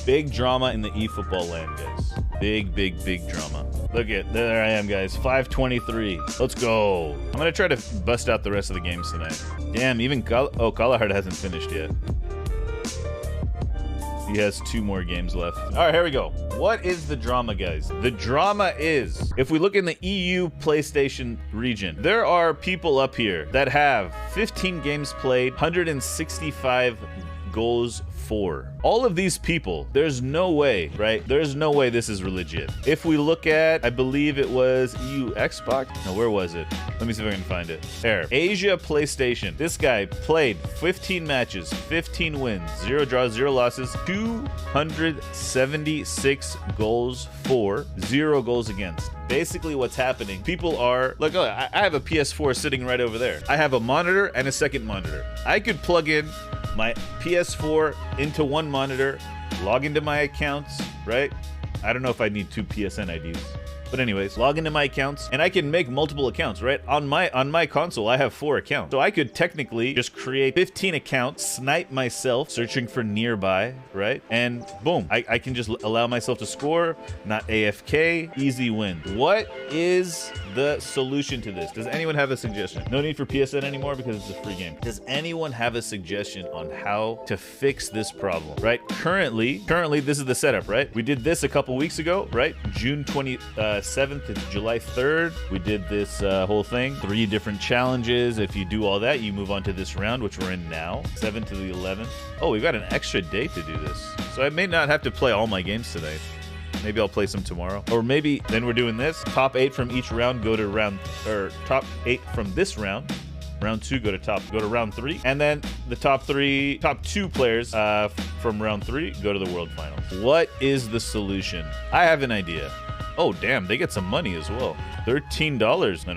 Big drama in the eFootball land, guys. Big drama. Look at, there I am, guys. 523. Let's go. I'm gonna try to bust out the rest of the games tonight. Damn, even Kalahard hasn't finished yet. He has 2 more games left. All right, here we go. What is the drama, guys? The drama is, if we look in the EU PlayStation region, there are people up here that have 15 games played, 165 goals for. All of these people, there's no way, right? There's no way this is legit. If we look at, I believe it was EU Xbox. No, where was it? Let me see if I can find it. There. Asia PlayStation. This guy played 15 matches, 15 wins, 0 draws, 0 losses, 276 goals for, 0 goals against. Basically what's happening, people are like, oh, I have a PS4 sitting right over there. I have a monitor and a second monitor. I could plug in my PS4 into one monitor, log into my accounts, right? I don't know if I need 2 PSN IDs. But anyways, log into my accounts and I can make multiple accounts, right? On my console, I have 4 accounts. So I could technically just create 15 accounts, snipe myself, searching for nearby, right? And boom, I can just allow myself to score, not AFK, easy win. What is the solution to this? Does anyone have a suggestion? No need for PSN anymore because it's a free game. Does anyone have a suggestion on how to fix this problem, right? Currently, this is the setup, right? We did this a couple weeks ago, right? June 27th to July 3rd. We did this whole thing. 3 different challenges. If you do all that, you move on to this round, which we're in now. 7th to the 11th. Oh, we've got an extra day to do this. So I may not have to play all my games tonight. Maybe I'll play some tomorrow. Or maybe then we're doing this. Top 8 from each round go to round, or top 8 from this round. Round 2 go to round 3. And then the top 2 players from round 3 go to the world finals. What is the solution? I have an idea. Oh, damn, they get some money as well. $13. No,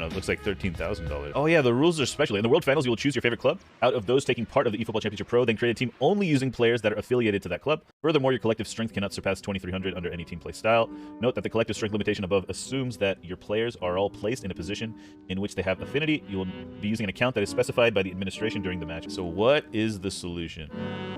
it looks like $13,000. Oh, yeah, the rules are special. In the World Finals, you will choose your favorite club out of those taking part of the eFootball Championship Pro, then create a team only using players that are affiliated to that club. Furthermore, your collective strength cannot surpass 2,300 under any team play style. Note that the collective strength limitation above assumes that your players are all placed in a position in which they have affinity. You will be using an account that is specified by the administration during the match. So what is the solution?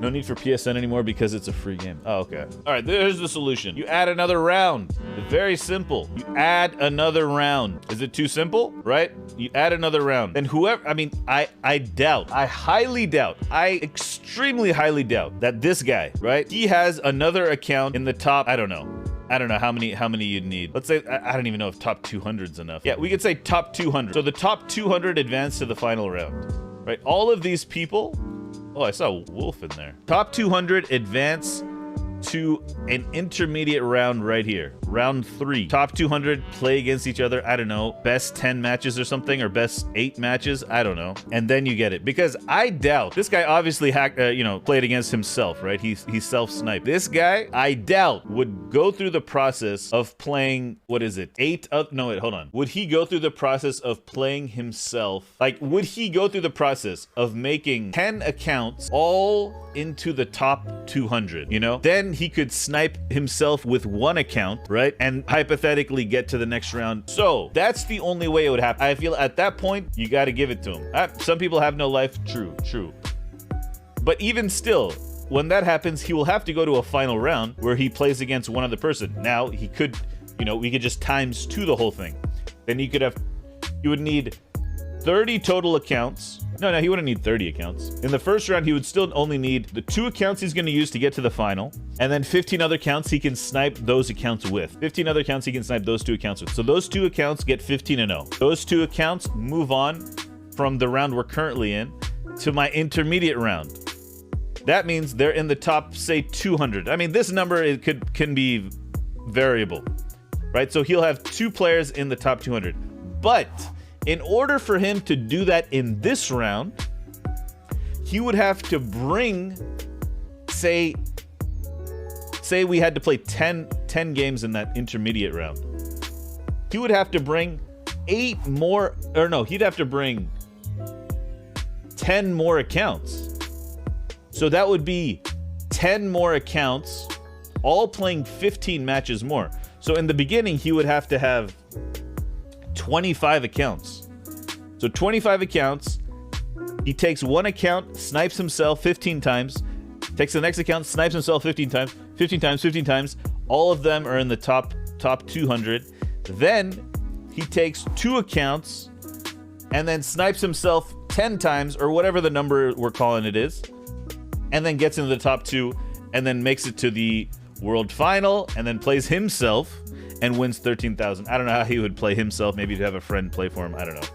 No need for PSN anymore because it's a free game. Oh, okay. All right, there's the solution. You add another round. Very simple. You add another round. Is it too simple? Right? You add another round. And whoever, I mean, I highly doubt, I extremely highly doubt that this guy, right? He has another account in the top, I don't know how many you'd need. Let's say, I don't even know if top 200 is enough. Yeah, we could say top 200. So the top 200 advance to the final round, right? All of these people, oh, I saw Wolf in there. Top 200 advance to an intermediate round right here. Round 3. Top 200 play against each other. I don't know. Best 10 matches or something, or best 8 matches. I don't know. And then you get it. Because I doubt this guy obviously played against himself, right? He's self-sniped. This guy, I doubt, would go through the process of playing, what is it? No, wait, hold on. Would he go through the process of playing himself? Like, would he go through the process of making 10 accounts all into the top 200, you know? Then he could snipe himself with 1 account, right? And hypothetically get to the next round. So that's the only way it would happen. I feel at that point, you got to give it to him. Some people have no life. True. But even still, when that happens, he will have to go to a final round where he plays against one other person. Now he could, we could just times 2 the whole thing. Then you would need 30 total accounts. No, he wouldn't need 30 accounts. In the first round, he would still only need the 2 accounts he's going to use to get to the final, and then 15 other accounts he can snipe those accounts with. 15 other accounts he can snipe those 2 accounts with. So those 2 accounts get 15-0. Those 2 accounts move on from the round we're currently in to my intermediate round. That means they're in the top, say, 200. I mean, this number can be variable, right? So he'll have 2 players in the top 200. But in order for him to do that in this round, he would have to bring, say we had to play 10 games in that intermediate round. He would have to bring 8 more, or no, he'd have to bring 10 more accounts. So that would be 10 more accounts, all playing 15 matches more. So in the beginning, he would have to have 25 accounts. So 25 accounts. He takes 1 account, snipes himself 15 times, takes the next account, snipes himself 15 times, 15 times, 15 times. All of them are in the top 200. Then he takes 2 accounts and then snipes himself 10 times, or whatever the number we're calling it is, and then gets into the top 2 and then makes it to the world final and then plays himself and wins 13,000. I don't know how he would play himself. Maybe he'd have a friend play for him. I don't know.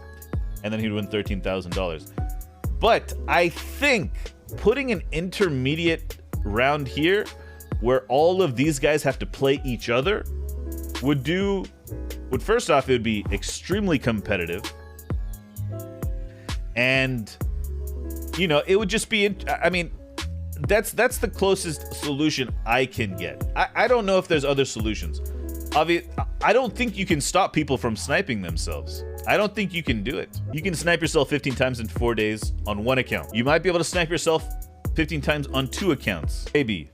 And then he'd win $13,000. But I think putting an intermediate round here where all of these guys have to play each other would first off, it would be extremely competitive. And, you know, it would just be, I mean, that's the closest solution I can get. I don't know if there's other solutions. I don't think you can stop people from sniping themselves. I don't think you can do it. You can snipe yourself 15 times in 4 days on 1 account. You might be able to snipe yourself 15 times on 2 accounts. Maybe.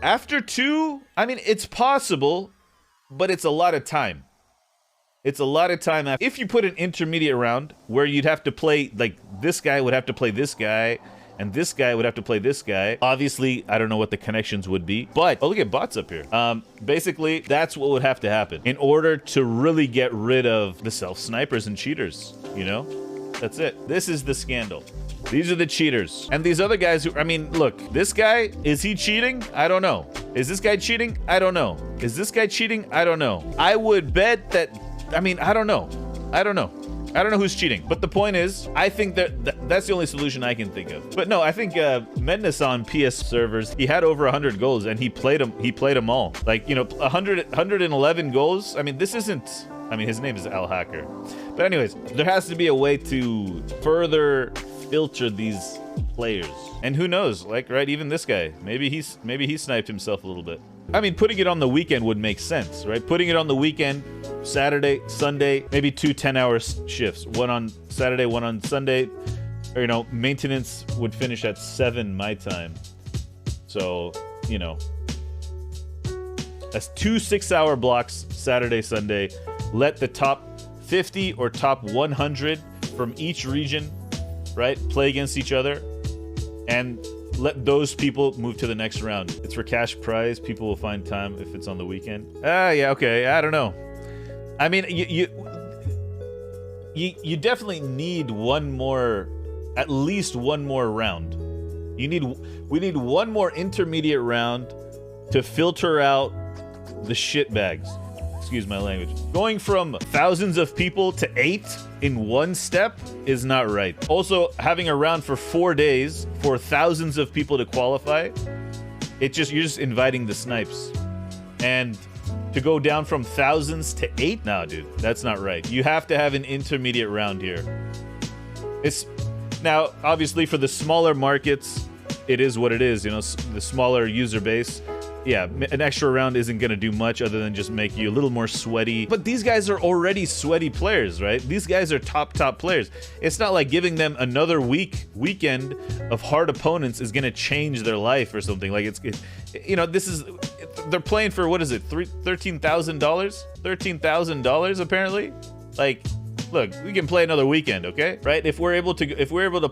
After 2, I mean, it's possible, but it's a lot of time. It's a lot of time. If you put an intermediate round where you'd have to play, like, this guy would have to play this guy, and this guy would have to play this guy. Obviously, I don't know what the connections would be, but oh, look at bots up here. Basically, that's what would have to happen in order to really get rid of the self-snipers and cheaters, you know? That's it. This is the scandal. These are the cheaters. And these other guys who, I mean, look, this guy, is he cheating? I don't know. Is this guy cheating? I don't know. Is this guy cheating? I don't know. I would bet that, I mean, I don't know. I don't know. I don't know who's cheating, but the point is, I think that's the only solution I can think of. But no, I think Madness on PS servers, he had over 100 goals and he played them all. Like, you know, 111 goals. I mean, this isn't, I mean, his name is Al Hacker. But anyways, there has to be a way to further filter these players. And who knows, like, right, even this guy, maybe he sniped himself a little bit. I mean, putting it on the weekend would make sense, right? Putting it on the weekend, Saturday, Sunday, maybe 2 10-hour shifts. 1 on Saturday, 1 on Sunday. Or, you know, maintenance would finish at 7 my time. So, you know, that's 2 6-hour blocks, Saturday, Sunday. Let the top 50 or top 100 from each region, right, play against each other. And let those people move to the next round. It's for cash prize. People will find time if it's on the weekend. Yeah, okay. I don't know. I mean, you definitely need at least one more round. We need one more intermediate round to filter out the shitbags. Excuse my language. Going from thousands of people to 8 in one step is not right. Also, having a round for 4 days for thousands of people to qualify, you're just inviting the snipes. And to go down from thousands to 8? Nah, dude, that's not right. You have to have an intermediate round here. Now, obviously, for the smaller markets, it is what it is. You know, the smaller user base. Yeah, an extra round isn't going to do much other than just make you a little more sweaty. But these guys are already sweaty players, right? These guys are top players. It's not like giving them another weekend of hard opponents is going to change their life or something. Like, you know, they're playing for, what is it, $13,000? $13,000 apparently? Like, look, we can play another weekend, okay? Right? If we're able to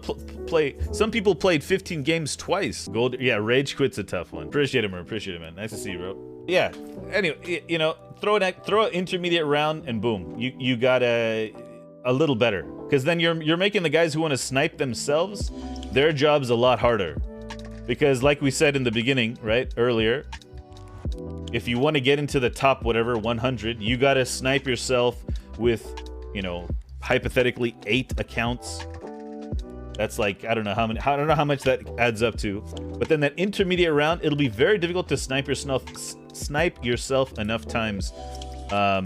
play, some people played 15 games twice. Yeah, rage quit's a tough one. Appreciate it, man. Nice to see you, bro. Yeah. Anyway, you know, throw an intermediate round and boom, you got a little better, because then you're making the guys who want to snipe themselves, their job's a lot harder, because like we said in the beginning, right, earlier, if you want to get into the top whatever 100, you got to snipe yourself with, you know, hypothetically 8 accounts. That's like, I don't know how much that adds up to. But then that intermediate round, it'll be very difficult to snipe yourself enough times. I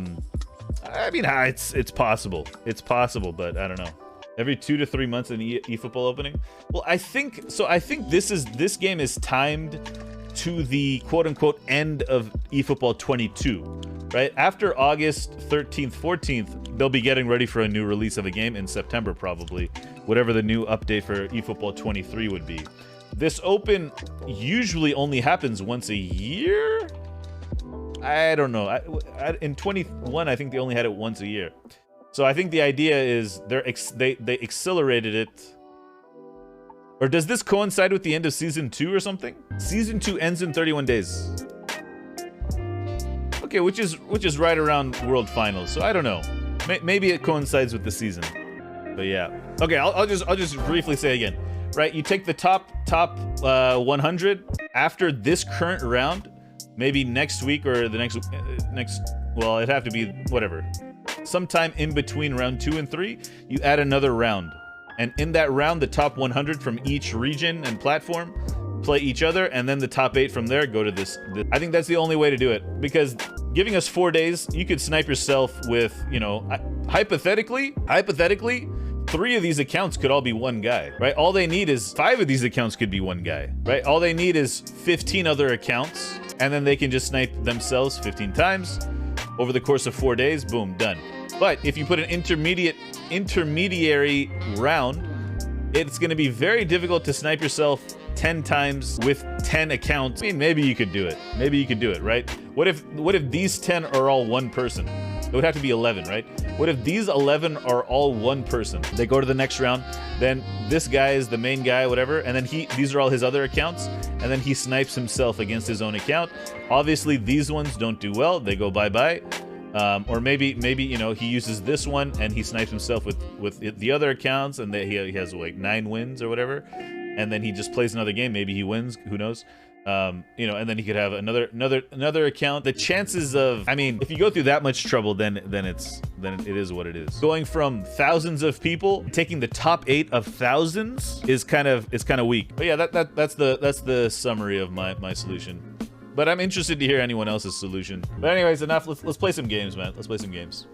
mean, it's possible. It's possible, but I don't know. Every 2 to 3 months in eFootball opening. Well, I think this game is timed to the quote-unquote end of eFootball 22, right? After August 13th, 14th, they'll be getting ready for a new release of a game in September, probably. Whatever the new update for eFootball 23 would be. This open usually only happens once a year? I don't know. In 21, I think they only had it once a year. So I think the idea is they accelerated it Or does this coincide with the end of season 2 or something? Season 2 ends in 31 days. Okay, which is right around World Finals. So I don't know. Maybe it coincides with the season. But yeah. Okay, I'll just briefly say again. Right, you take the top 100 after this current round. Maybe next week or the next. Well, it'd have to be whatever. Sometime in between round 2 and 3, you add another round. And in that round, the top 100 from each region and platform play each other, and then the top 8 from there go to this. I think that's the only way to do it, because giving us 4 days, you could snipe yourself with, you know, hypothetically, 3 of these accounts could all be one guy, right? All they need is 5 of these accounts could be one guy, right? All they need is 15 other accounts, and then they can just snipe themselves 15 times over the course of 4 days. Boom, done. But if you put an intermediary round, it's going to be very difficult to snipe yourself 10 times with 10 accounts. I mean, maybe you could do it. Maybe you could do it, right? What if these 10 are all one person? It would have to be 11, right? What if these 11 are all one person? They go to the next round, then this guy is the main guy, whatever, and then these are all his other accounts, and then he snipes himself against his own account. Obviously, these ones don't do well. They go bye-bye. Or maybe you know, he uses this one and he snipes himself with the other accounts, and he has like 9 wins or whatever, and then he just plays another game. Maybe he wins, who knows? You know, and then he could have another account. The chances of, I mean, if you go through that much trouble, then it is what it is. Going from thousands of people, taking the top 8 of thousands is kind of weak. But yeah, that's the summary of my solution. But I'm interested to hear anyone else's solution. But anyways, enough. Let's play some games, man. Let's play some games.